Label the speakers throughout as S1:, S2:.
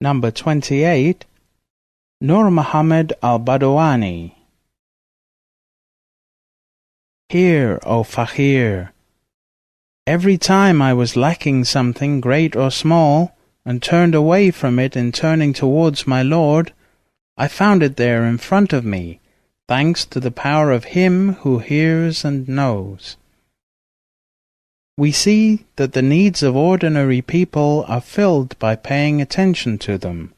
S1: Number 28. Nur Muhammad al-Badawani. Hear, O Fakir. Every time I was lacking something great or small, and turned away from it in turning towards my Lord, I found it there in front of me, thanks to the power of Him who hears and knows. We see that the needs of ordinary people are filled by paying attention to them,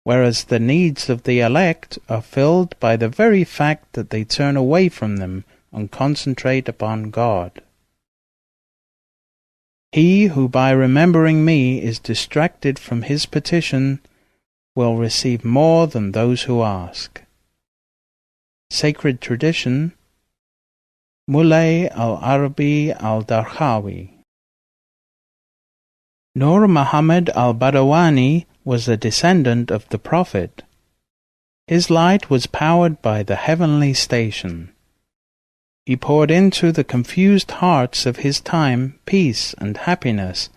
S1: whereas the needs of the elect are filled by the very fact that they turn away from them and concentrate upon God. He who by remembering me is distracted from his petition will receive more than those who ask. Sacred Tradition, Mulay al-Arabi al-Darhawi. Nur Muhammad al-Badawani was a descendant of the Prophet. His light was powered by the heavenly station. He poured into the confused hearts of his time peace and happiness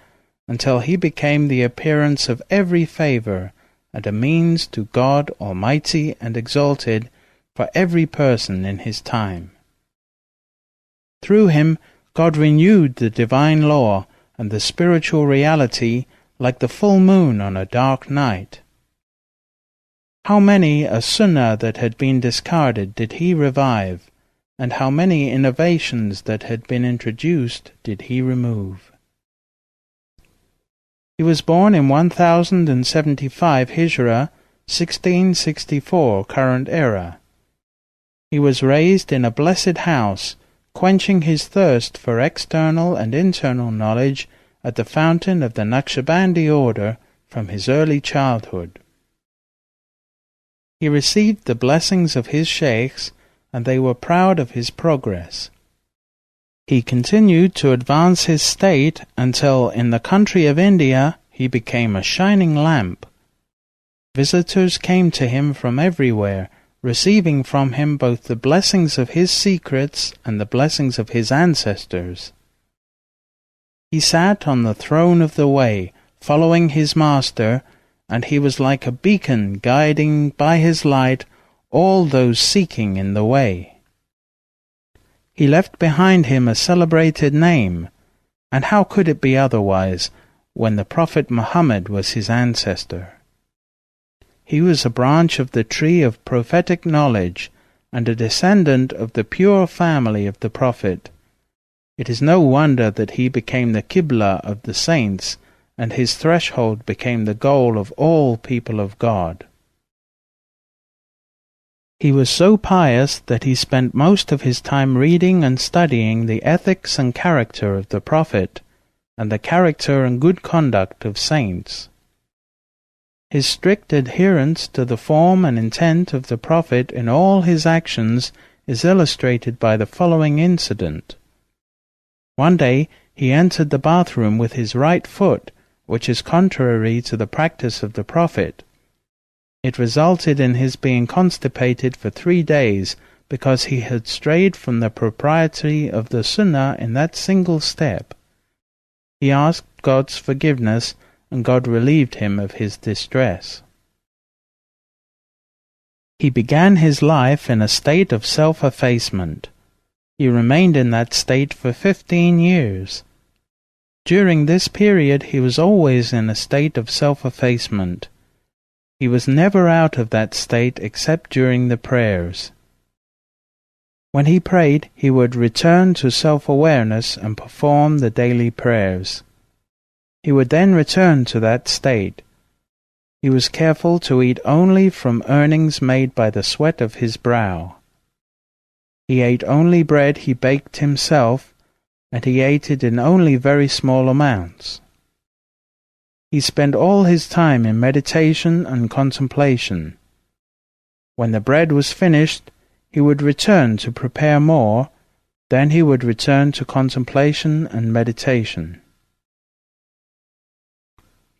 S1: until he became the appearance of every favor and a means to God Almighty and exalted for every person in his time. Through him, God renewed the divine law and the spiritual reality like the full moon on a dark night. How many a sunnah that had been discarded did he revive, and how many innovations that had been introduced did he remove. He was born in 1075 Hijrah, 1664 current era. He was raised in a blessed house, quenching his thirst for external and internal knowledge at the fountain of the Naqshabandi order from his early childhood. He received the blessings of his sheikhs, and they were proud of his progress. He continued to advance his state until in the country of India he became a shining lamp. Visitors came to him from everywhere, receiving from him both the blessings of his secrets and the blessings of his ancestors. He sat on the throne of the way, following his master, and he was like a beacon guiding by his light all those seeking in the way. He left behind him a celebrated name, and how could it be otherwise when the Prophet Muhammad was his ancestor? He was a branch of the tree of prophetic knowledge and a descendant of the pure family of the Prophet. It is no wonder that he became the Qibla of the saints, and his threshold became the goal of all people of God. He was so pious that he spent most of his time reading and studying the ethics and character of the Prophet, and the character and good conduct of saints. His strict adherence to the form and intent of the Prophet in all his actions is illustrated by the following incident. One day he entered the bathroom with his right foot, which is contrary to the practice of the Prophet. It resulted in his being constipated for 3 days because he had strayed from the propriety of the Sunnah in that single step. He asked God's forgiveness, and God relieved him of his distress. He began his life in a state of self-effacement. He remained in that state for 15 years. During this period he was always in a state of self-effacement. He was never out of that state except during the prayers. When he prayed, he would return to self-awareness and perform the daily prayers. He would then return to that state. He was careful to eat only from earnings made by the sweat of his brow. He ate only bread he baked himself, and he ate it in only very small amounts. He spent all his time in meditation and contemplation. When the bread was finished, he would return to prepare more, then he would return to contemplation and meditation.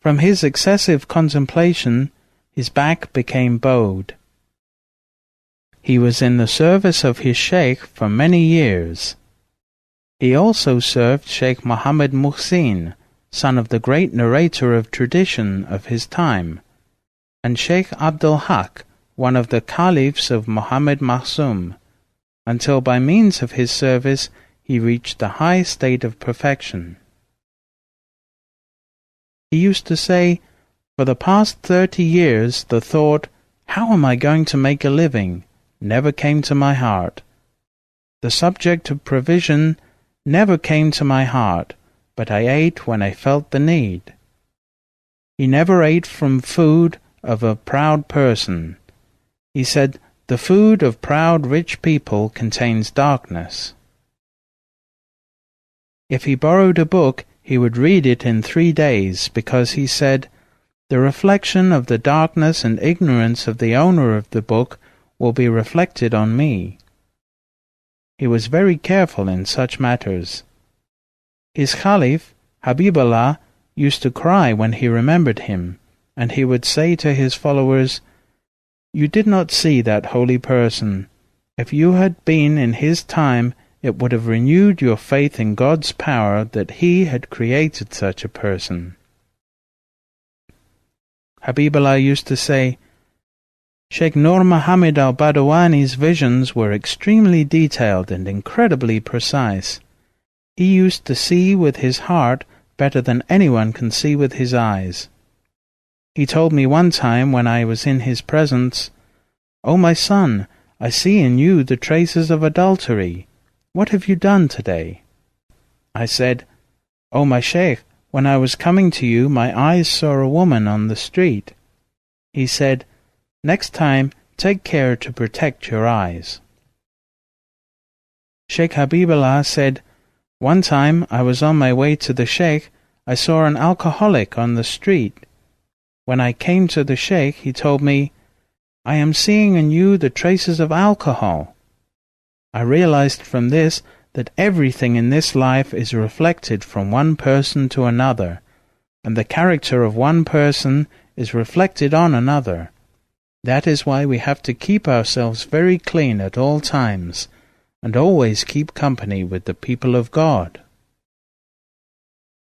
S1: From his excessive contemplation, his back became bowed. He was in the service of his Shaykh for many years. He also served Shaykh Muhammad Muhsin, son of the great narrator of tradition of his time, and Shaykh Abdul Haq, one of the caliphs of Muhammad Mahsum, until by means of his service he reached the high state of perfection. He used to say, "For the past 30 years the thought, 'How am I going to make a living?' never came to my heart. The subject of provision never came to my heart, but I ate when I felt the need." He never ate from food of a proud person. He said, "The food of proud rich people contains darkness." If he borrowed a book, he would read it in 3 days, because he said, "The reflection of the darkness and ignorance of the owner of the book will be reflected on me." He was very careful in such matters. His Caliph, Habibullah, used to cry when he remembered him, and he would say to his followers, "You did not see that holy person. If you had been in his time, it would have renewed your faith in God's power that He had created such a person." Habibullah used to say, "Shaykh Nur Muhammad al-Badawani's visions were extremely detailed and incredibly precise. He used to see with his heart better than anyone can see with his eyes. He told me one time when I was in his presence, 'O my son, I see in you the traces of adultery. What have you done today?' I said, 'O my Shaykh, when I was coming to you, my eyes saw a woman on the street.' He said, 'Next time, take care to protect your eyes.'" Shaykh Habibullah said, "One time I was on my way to the Shaykh. I saw an alcoholic on the street. When I came to the Shaykh, he told me, 'I am seeing in you the traces of alcohol.' I realized from this that everything in this life is reflected from one person to another, and the character of one person is reflected on another. That is why we have to keep ourselves very clean at all times, and always keep company with the people of God."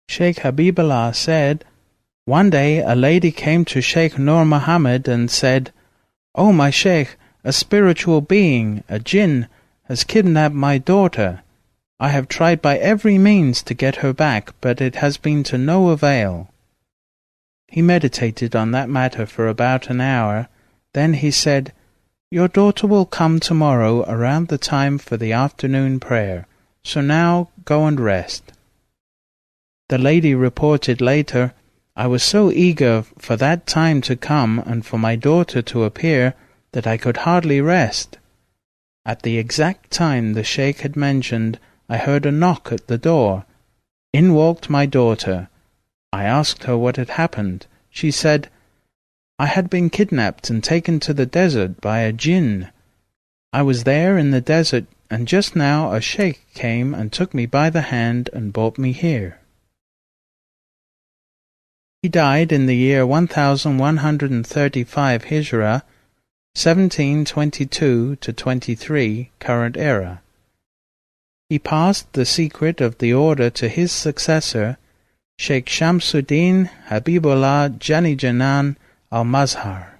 S1: Shaykh Habibullah said, "One day a lady came to Shaykh Nur Muhammad and said, 'O my Shaykh, a spiritual being, a jinn, has kidnapped my daughter. I have tried by every means to get her back, but it has been to no avail.' He meditated on that matter for about an hour. Then he said, 'Your daughter will come tomorrow around the time for the afternoon prayer, so now go and rest.' The lady reported later, 'I was so eager for that time to come and for my daughter to appear that I could hardly rest. At the exact time the Shaykh had mentioned, I heard a knock at the door. In walked my daughter. I asked her what had happened. She said, 'I had been kidnapped and taken to the desert by a jinn. I was there in the desert, and just now a Shaykh came and took me by the hand and brought me here.'" He died in the year 1135 Hijrah, 1722 to 23 current era. He passed the secret of the order to his successor, Shaykh Shamsuddin Habibullah Jani Janan al-Mazhar.